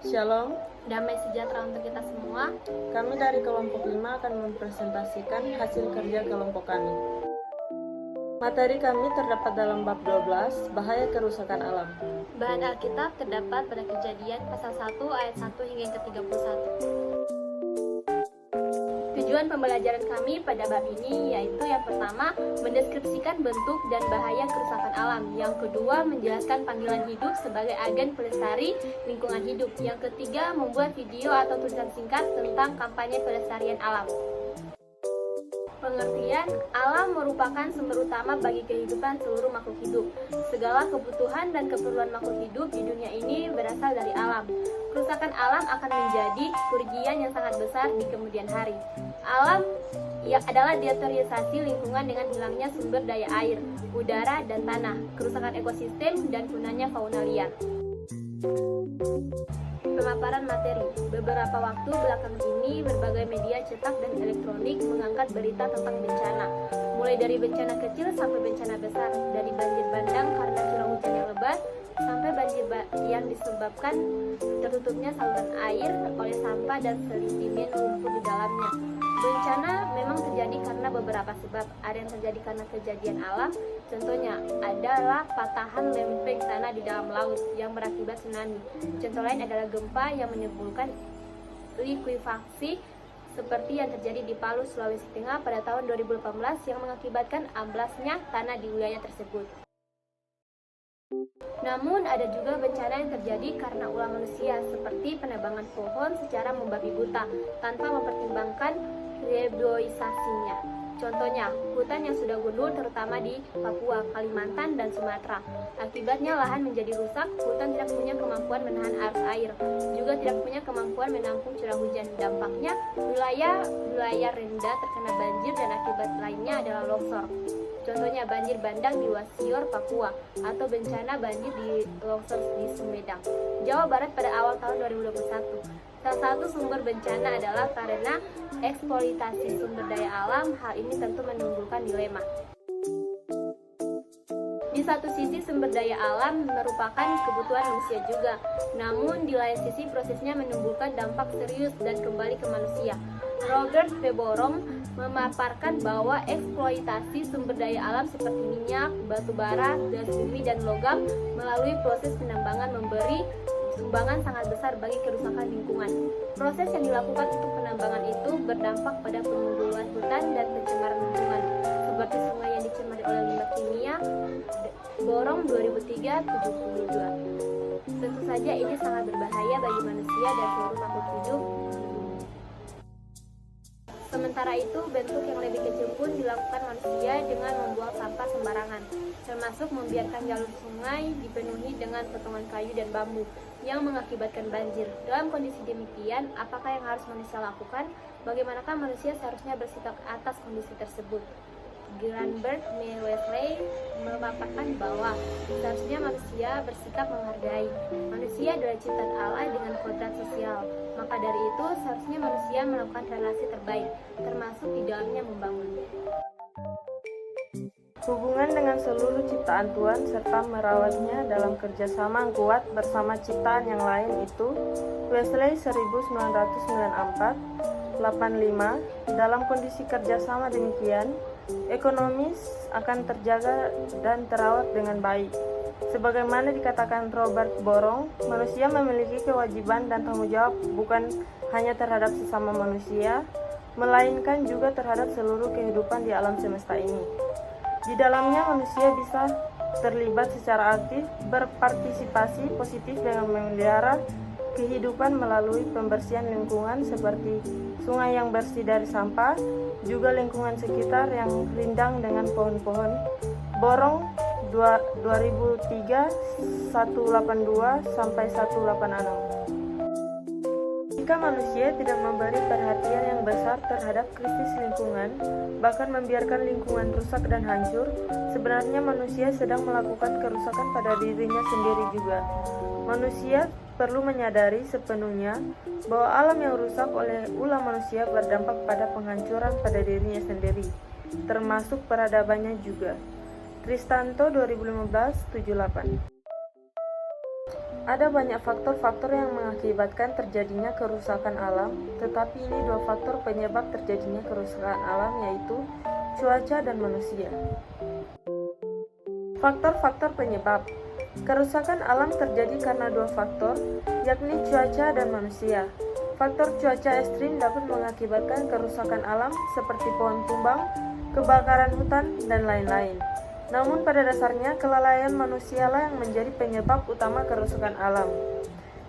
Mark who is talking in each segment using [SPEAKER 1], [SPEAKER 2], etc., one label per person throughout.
[SPEAKER 1] Shalom,
[SPEAKER 2] Damai sejahtera untuk kita semua.
[SPEAKER 1] kami dari kelompok 5 akan mempresentasikan hasil kerja kelompok kami. Materi kami terdapat dalam bab 12, bahaya kerusakan alam.
[SPEAKER 2] Bahan Alkitab terdapat pada Kejadian pasal 1 ayat 1 hingga yang ke-31. Tujuan pembelajaran kami pada bab ini yaitu yang pertama, mendeskripsikan bentuk dan bahaya kerusakan alam. Yang kedua, menjelaskan panggilan hidup sebagai agen pelestari lingkungan hidup. Yang ketiga, membuat video atau tulisan singkat tentang kampanye pelestarian alam. Pengertian, alam merupakan sumber utama bagi kehidupan seluruh makhluk hidup. Segala kebutuhan dan keperluan makhluk hidup di dunia ini berasal dari alam. Kerusakan alam akan menjadi kerugian yang sangat besar di kemudian hari. Alam adalah deteriorasi lingkungan dengan hilangnya sumber daya air, udara, dan tanah, kerusakan ekosistem, dan punahnya fauna liar. Pemaparan materi. Beberapa waktu belakangan ini, berbagai media cetak dan elektronik mengangkat berita tentang bencana. Mulai dari bencana kecil sampai bencana besar, dari banjir bandang karena curah hujan yang lebat, sampai banjir yang disebabkan tertutupnya saluran air oleh sampah dan sedimen lumpur di dalamnya. Bencana memang terjadi karena beberapa sebab. Ada yang terjadi karena kejadian alam, contohnya adalah patahan lempeng tanah di dalam laut yang berakibat tsunami. Contoh lain adalah gempa yang menimbulkan likuifaksi seperti yang terjadi di Palu, Sulawesi Tengah pada tahun 2018 yang mengakibatkan amblasnya tanah di wilayah tersebut. Namun ada juga bencana yang terjadi karena ulah manusia seperti penebangan pohon secara membabi buta tanpa mempertimbangkan reboisasinya. Contohnya, hutan yang sudah gundul terutama di Papua, Kalimantan, dan Sumatera. Akibatnya lahan menjadi rusak, hutan tidak punya kemampuan menahan arus air, juga tidak punya kemampuan menampung curah hujan. Dampaknya, wilayah rendah terkena banjir dan akibat lainnya adalah longsor. Contohnya banjir bandang di Wasior, Papua, atau bencana banjir di longsor di Sumedang, Jawa Barat pada awal tahun 2021. Salah satu sumber bencana adalah karena eksploitasi sumber daya alam. Hal ini tentu menimbulkan dilema. Di satu sisi sumber daya alam merupakan kebutuhan manusia juga, namun di lain sisi prosesnya menimbulkan dampak serius dan kembali ke manusia. Robert P. Borong memaparkan bahwa eksploitasi sumber daya alam seperti minyak, batu bara, gas bumi, dan logam melalui proses penambangan memberi sumbangan sangat besar bagi kerusakan lingkungan. Proses yang dilakukan untuk penambangan itu berdampak pada pengundulan hutan dan pencemaran lingkungan, seperti sungai yang dicemari oleh limbah kimia. Borong 2003-72. Tentu saja ini sangat berbahaya bagi manusia dan seluruh makhluk hidup. Sementara itu, bentuk yang lebih kecil pun dilakukan manusia dengan membuang sampah sembarangan, termasuk membiarkan jalur sungai dipenuhi dengan potongan kayu dan bambu yang mengakibatkan banjir. Dalam kondisi demikian, apakah yang harus manusia lakukan? Bagaimanakah manusia seharusnya bersikap atas kondisi tersebut? Granberg Wesley memaparkan bahwa seharusnya manusia bersikap menghargai. Manusia adalah ciptaan Allah dengan kodrat sosial. Maka dari itu, seharusnya manusia melakukan relasi terbaik, termasuk di dalamnya membangun
[SPEAKER 1] Hubungan dengan seluruh ciptaan Tuhan serta merawatnya dalam kerjasama yang kuat bersama ciptaan yang lain itu Wesley 1994-85. Dalam kondisi kerjasama demikian, ekonomis akan terjaga dan terawat dengan baik. Sebagaimana dikatakan Robert Borong, manusia memiliki kewajiban dan tanggung jawab bukan hanya terhadap sesama manusia, melainkan juga terhadap seluruh kehidupan di alam semesta ini. Di dalamnya manusia bisa terlibat secara aktif, berpartisipasi positif dengan memelihara kehidupan melalui pembersihan lingkungan seperti sungai yang bersih dari sampah, juga lingkungan sekitar yang rindang dengan pohon-pohon. Borong 2003 182 sampai 186. Jika manusia tidak memberi perhatian yang besar terhadap krisis lingkungan, bahkan membiarkan lingkungan rusak dan hancur, sebenarnya manusia sedang melakukan kerusakan pada dirinya sendiri juga. Manusia perlu menyadari sepenuhnya bahwa alam yang rusak oleh ulah manusia berdampak pada penghancuran pada dirinya sendiri, termasuk peradabannya juga. Kristanto 2015-78. Ada banyak faktor-faktor yang mengakibatkan terjadinya kerusakan alam, tetapi ini dua faktor penyebab terjadinya kerusakan alam, yaitu cuaca dan manusia. Faktor-faktor penyebab kerusakan alam terjadi karena dua faktor, yakni cuaca dan manusia. Faktor cuaca ekstrim dapat mengakibatkan kerusakan alam seperti pohon tumbang, kebakaran hutan, dan lain-lain. Namun pada dasarnya kelalaian manusialah yang menjadi penyebab utama kerusakan alam.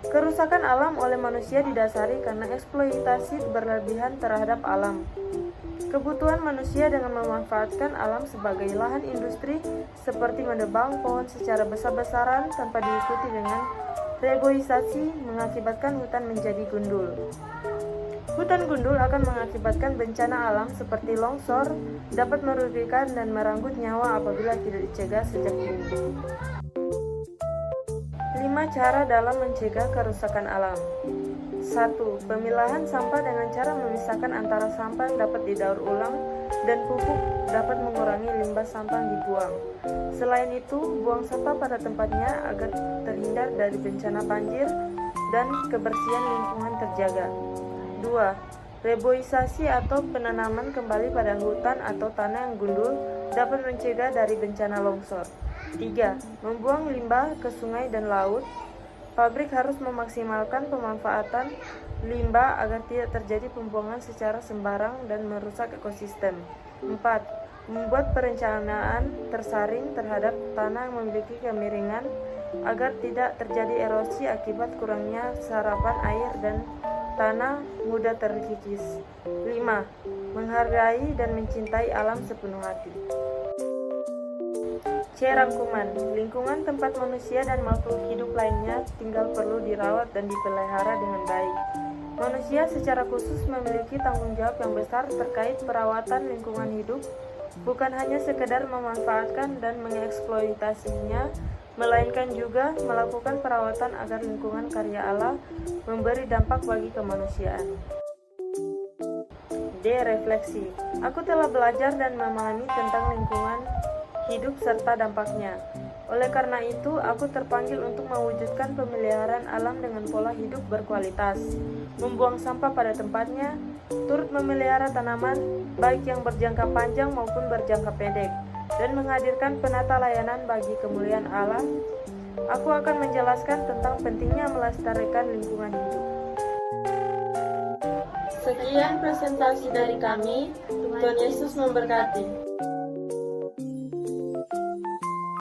[SPEAKER 1] Kerusakan alam oleh manusia didasari karena eksploitasi berlebihan terhadap alam. Kebutuhan manusia dengan memanfaatkan alam sebagai lahan industri seperti menebang pohon secara besar-besaran tanpa diikuti dengan reboisasi mengakibatkan hutan menjadi gundul. Hutan gundul akan mengakibatkan bencana alam seperti longsor, dapat merugikan dan merenggut nyawa apabila tidak dicegah sejak dini. 5 cara dalam mencegah kerusakan alam. 1. Pemilahan sampah dengan cara memisahkan antara sampah yang dapat didaur ulang dan pupuk dapat mengurangi limbah sampah yang dibuang. Selain itu, buang sampah pada tempatnya agar terhindar dari bencana banjir dan kebersihan lingkungan terjaga. 2. Reboisasi atau penanaman kembali pada hutan atau tanah yang gundul dapat mencegah dari bencana longsor. 3. Membuang limbah ke sungai dan laut. Pabrik harus memaksimalkan pemanfaatan limbah agar tidak terjadi pembuangan secara sembarang dan merusak ekosistem. 4. Membuat perencanaan tersaring terhadap tanah yang memiliki kemiringan agar tidak terjadi erosi akibat kurangnya serapan air dan tanah mudah terkikis. 5. Menghargai dan mencintai alam sepenuh hati. C. Rangkuman. Lingkungan tempat manusia dan makhluk hidup lainnya tinggal perlu dirawat dan dipelihara dengan baik. Manusia secara khusus memiliki tanggung jawab yang besar terkait perawatan lingkungan hidup, bukan hanya sekedar memanfaatkan dan mengeksploitasinya, melainkan juga melakukan perawatan agar lingkungan karya Allah memberi dampak bagi kemanusiaan. D. Refleksi. Aku telah belajar dan memahami tentang lingkungan hidup serta dampaknya. Oleh karena itu, aku terpanggil untuk mewujudkan pemeliharaan alam dengan pola hidup berkualitas, membuang sampah pada tempatnya, turut memelihara tanaman, baik yang berjangka panjang maupun berjangka pendek, dan menghadirkan penata layanan bagi kemuliaan Allah. Aku akan menjelaskan tentang pentingnya melestarikan lingkungan hidup. Sekian presentasi dari kami. Tuhan Yesus memberkati.